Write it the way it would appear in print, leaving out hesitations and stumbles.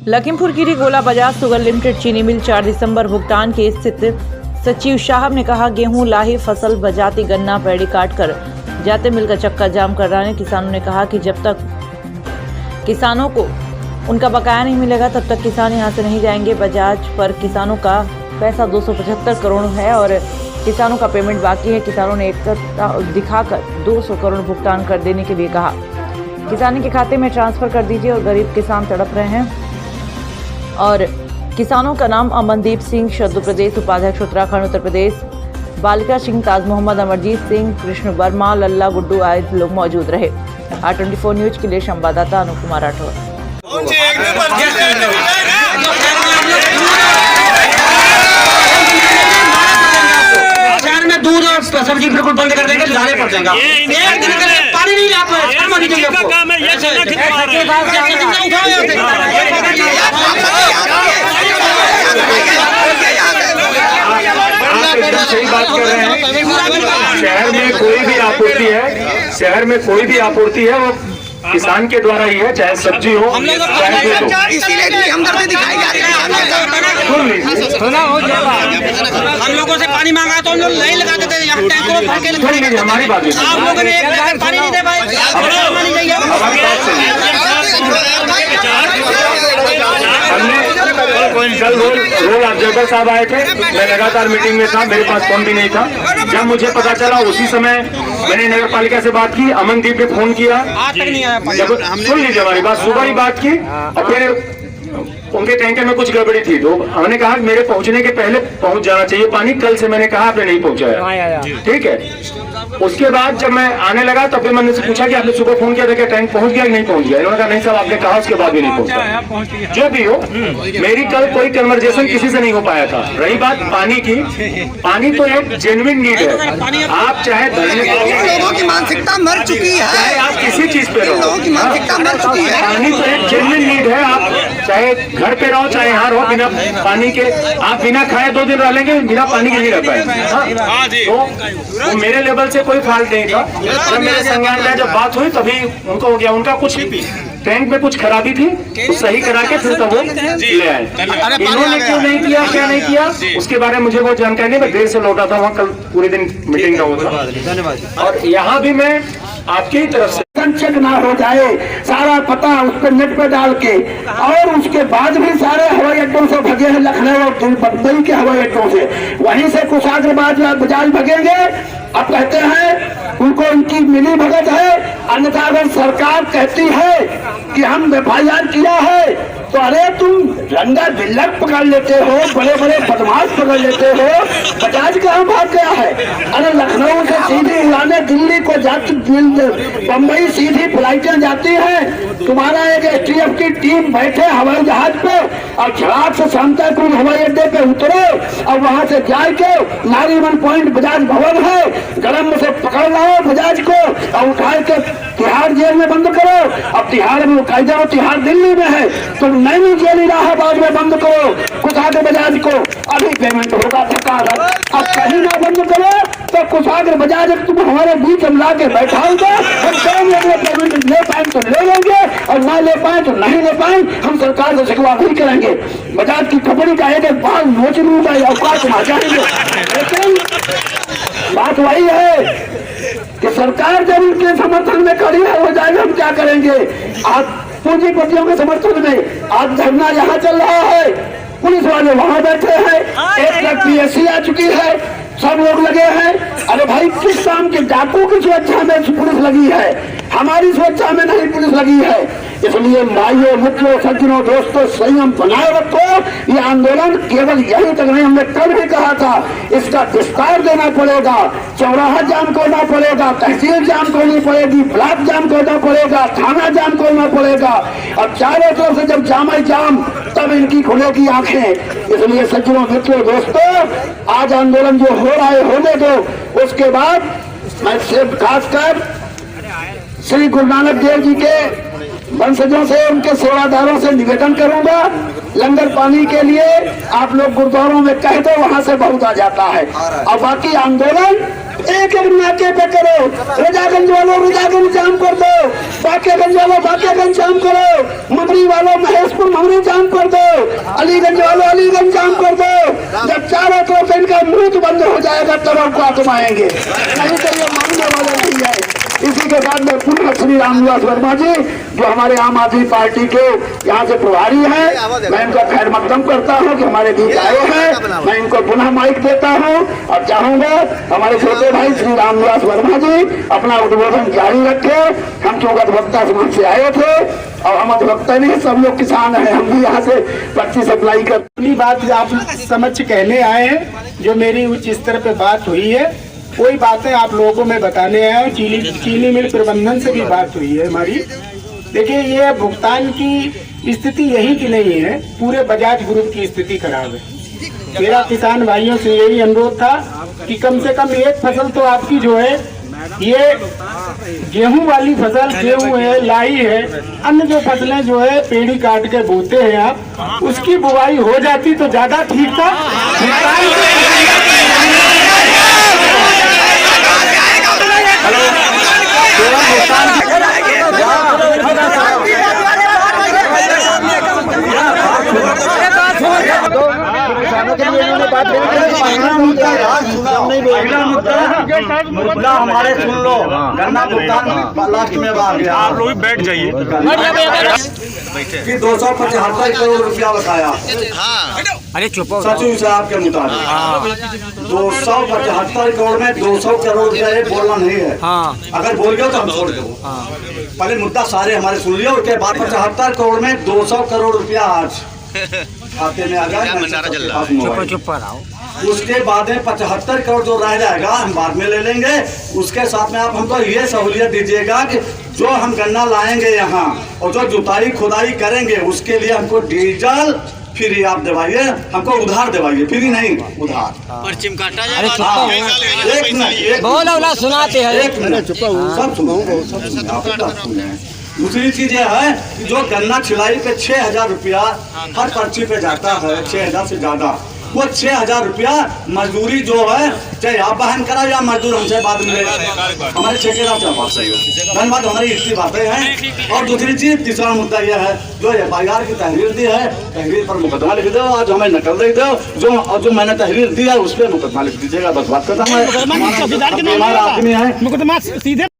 लखीमपुर खीरी गोला बाजार sugar limited चीनी मिल 4 दिसंबर भुगतान के स्थित सचिव साहब ने कहा, गेहूं लाही फसल बजाती गन्ना पैडी काट कर जाते मिल का चक्का जाम कर रहे हैं। किसानों ने कहा कि जब तक किसानों को उनका बकाया नहीं मिलेगा तब तक किसान यहां से नहीं जाएंगे। बजाज पर किसानों का पैसा 275 करोड़ है और किसानों का पेमेंट बाकी है। किसानों ने एकता दिखाकर 200 करोड़ भुगतान कर देने के लिए कहा। किसानी के खाते में ट्रांसफर कर दीजिए और गरीब किसान तड़प रहे हैं। और किसानों का नाम अमनदीप सिंह शत्रु प्रदेश उपाध्यक्ष उत्तराखंड उत्तर प्रदेश, बालिका सिंह, ताज मोहम्मद, अमरजीत सिंह, कृष्ण वर्मा, लल्ला गुड्डू आदि लोग मौजूद रहे। R24 न्यूज के लिए संवाददाता अनुप कुमार राठौर। दूध और सब्जी बिल्कुल बंद कर देंगे, लाने पड़ जाएगा। एक दिन के लिए पानी नहीं ला पाए, शर्म आनी चाहिए आपको। सही बात कर रहे हैं। शहर में कोई भी आपूर्ति है वो किसान के द्वारा ही है, चाहे सब्जी हो चाहे दूध हो। इसीलिए हमदर्दी दिखाई जा रही है। हम लोगों से पानी मांगा तो हम लोग नहीं लगा देते, यहाँ टैंकों भर के सुन हमारी बात आप लोगों ने एक पानी नहीं दे पाए। कल रोल ऑब्जर्वर साहब आए थे, मैं लगातार मीटिंग में था, मेरे पास फोन भी नहीं था। जब मुझे पता चला उसी समय मैंने नगर पालिका से बात की, अमनदीप ने फोन किया। सुन लीजिए हमारी बात, सुबह ही बात की और फिर उनके टैंकर में कुछ गड़बड़ी थी तो हमने कहा मेरे पहुंचने के पहले पहुंच जाना चाहिए पानी। कल से मैंने कहा आपने नहीं पहुंचाया, ठीक है। उसके बाद जब मैं आने लगा तब भी मैंने से पूछा कि आपने सुबह फोन किया था कि टैंक पहुंच गया कि नहीं पहुंच गया। इन्होंने कहा नहीं साहब आपने कहा, उसके बाद भी नहीं पहुंचा। जो भी हो, मेरी कल कोई कन्वर्सेशन किसी से नहीं हो पाया था। रही बात पानी की, पानी तो एक जेन्युइन नीड है। आप चाहे लोगों की मानसिकता मर चुकी है, चाहे आप किसी चीज पे रहो, लोगों की मानसिकता मर चुकी है। पानी तो एक जेन्युइन नीड है। आप चाहे घर पे रहो चाहे यहाँ रहो, बिना पानी के आप बिना खाए 2 दिन रह लेंगे, बिना पानी के नहीं रह पाएंगे। तो मेरे लेवल से कोई फॉल्ट नहीं था। जब मेरे संज्ञान में जब बात हुई तभी उनको हो गया, उनका कुछ टैंक में कुछ खराबी थी तो सही करा के फिर तब वो ले आए। इन्होंने क्यों नहीं किया, क्या नहीं किया, उसके बारे में मुझे वो जानकारी नहीं। मैं देर से लौटा था, वहाँ कल पूरे दिन मीटिंग का होता। और यहाँ भी मैं आपकी ही तरफ से चेक ना हो जाए, सारा पता उस पर नेट पे डाल के, और उसके बाद भी सारे हवाई अड्डों से भगे हैं, लखनऊ और बम्बई के हवाई अड्डों से, वहीं से कुशाग्रबाज बजाज भगेंगे। अब कहते हैं उनको उनकी मिली भगत है, अन्यथा अगर सरकार कहती है कि हम FIR किया है तो अरे तुम रंगा बिल्लर पकड़ लेते हो, बड़े बड़े बदमाश पकड़ लेते हो, बजाज कहाँ भाग गया है? अरे लखनऊ से सीधी उड़ाने दिल्ली को जाती, बम्बई सीधी फ्लाइटें जाती हैं। तुम्हारा एक STF की टीम बैठे हवाई जहाज पे और झड़ाक से शांतापुर हवाई अड्डे पे उतरो और वहां से जाके नारीवन पॉइंट बजाज भवन है, गरम से पकड़ लाओ बजाज को और उठा के तिहाड़ जेल में बंद करो। अब तिहाड़ में कायदा तिहाड़ दिल्ली में है तो नैनी जेल इलाहाबाद में बंद करो कुशाग्र बजाज को, अभी पेमेंट होगा धक्का। अब कहीं ना बंद करो तो कुशाग्र बजाज तुम हमारे बीच हम ला के बैठाओगे, हम कहेंगे पेमेंट ले पाए तो ले लेंगे और ना ले पाए तो नहीं ले पाए, हम सरकार से शिकवा नहीं करेंगे। बजाज की कंपनी का एक बाल नोच लूंगा अवकाश आ जाएंगे। लेकिन बात वही है कि सरकार जब उनके समर्थन में खड़ी है हो जाएगा, हम क्या करेंगे? आप पूंजीपतियों के समर्थन में आज धरना यहाँ चल रहा है, पुलिस वाले वहाँ बैठे हैं, एक ट्रक PSC आ चुकी है, सब लोग लगे हैं। अरे भाई किस काम के डाकू की सुरक्षा में पुलिस लगी है, हमारी सुरक्षा में नहीं पुलिस लगी है। इसलिए भाइयों, मित्रों, सज्जनों, दोस्तों, संयम बनाए रखो। ये आंदोलन केवल यही तक नहीं, हमने कल भी कहा था इसका विस्तार देना पड़ेगा, चौराहा जाम करना पड़ेगा, तहसील जाम करनी पड़ेगी, ब्लॉक जाम करना पड़ेगा, थाना जाम करना पड़ेगा। और चारों तरफ से जब जाम है जाम तब इनकी खुलेगी आंखें। इसलिए सज्जनों, मित्रों, दोस्तों, आज आंदोलन जो हो रहा है होने दो। उसके बाद मैं सिर्फ खासकर श्री गुरु नानक देव जी के वंशजों से, उनके सेवादारों से निवेदन करूंगा, लंगर पानी के लिए आप लोग गुरुद्वारों में कह दो, वहां से बहुत आ जाता है। और बाकी आंदोलन एक एक नाके पे करो, रजागंज वालों रजागंज जाम कर दो, बाकेगंज वालों बाकेगंज जाम करो, ममरी वालों महेशपुर महमूदपुर महमूदी जाम कर दो, अलीगंज वालों अलीगंज जाम कर दो। जब चारों तरफ से इनका मुंह बंद हो जाएगा तब हमको आजमाएंगे, नहीं तो ये मानने वाले नहीं है। इसी के बाद में पुनः श्री रामनिवास वर्मा जी जो हमारे आम आदमी पार्टी के यहाँ से प्रभारी हैं, मैं इनका खैर मकदम करता हूँ कि हमारे बीच आए हैं। मैं इनको पुनः माइक देता हूँ और चाहूंगा हमारे छोटे भाई श्री रामनिवास वर्मा जी अपना उद्बोधन जारी रखे। हम क्यों अधिवक्ता समाज से आए थे और हम अधिवक्ता नहीं, सब लोग किसान हैं, हम भी यहाँ से पर्ची सप्लाई कर। अपनी बात आप समझ कहने आए हैं, जो मेरी उच्च स्तर पे बात हुई है वही बातें आप लोगों को मैं बताने आया हूँ। चीनी मिल प्रबंधन से भी बात हुई है हमारी। देखिए ये भुगतान की स्थिति यही की नहीं है, पूरे बजाज ग्रुप की स्थिति खराब है। मेरा किसान भाइयों से यही अनुरोध था कि कम से कम एक फसल तो आपकी जो है ये गेहूं वाली फसल, गेहूं है, लाई है, अन्य जो फसलें जो है पेड़ी काट के बोते हैं आप, उसकी बुवाई हो जाती तो ज्यादा ठीक था। मुद्दा हमारे सुन लो, गन्ना भुगतान लास्ट में आ गया। आप लोग बैठ जाइए कि 275 करोड़ रुपया बताया। अरे चुप सचिव साहब के मुताबिक 275 करोड़ में 200 करोड़ रुपया ये बोलना नहीं है। अगर बोल गए तो हम छोड़ दो। पहले मुद्दा सारे हमारे सुन लिया, उसके बाद 75 करोड़ में 200 करोड़ रुपया आज खाते में आ गया। चुप रहो। उसके बाद में 75 करोड़ जो रह जाएगा हम बाद में ले लेंगे। उसके साथ में आप हमको ये सहूलियत दीजिएगा कि जो हम गन्ना लाएंगे यहाँ और जो जुताई खुदाई करेंगे उसके लिए हमको डीजल फ्री आप दिवाइए, हमको उधार दिवाइए, फ्री नहीं उधार। पर्चिम काटा एक मिनट बोला सुनाते हैं। एक मिनट सब सुनो। दूसरी चीज ये है कि जो गन्ना छिलाई पे 6,000 रुपया हर पर्ची पे जाता है, 6,000 से ज्यादा, वो 6,000 रुपया मजदूरी जो है चाहे आप बहन करा या मजदूर हमसे बाद में हमारे ठेकेदार से बात सही हो। धन्यवाद, हमारी इतनी बातें हैं। और दूसरी चीज तीसरा मुद्दा यह है जो FIR की तहरीर दी है, तहरीर पर मुकदमा लिख दो, आज हमें नकल दे दो। जो मैंने तहरीर दी है उस पर मुकदमा लिख दीजिएगा, बस बात करता हूँ। आदमी है।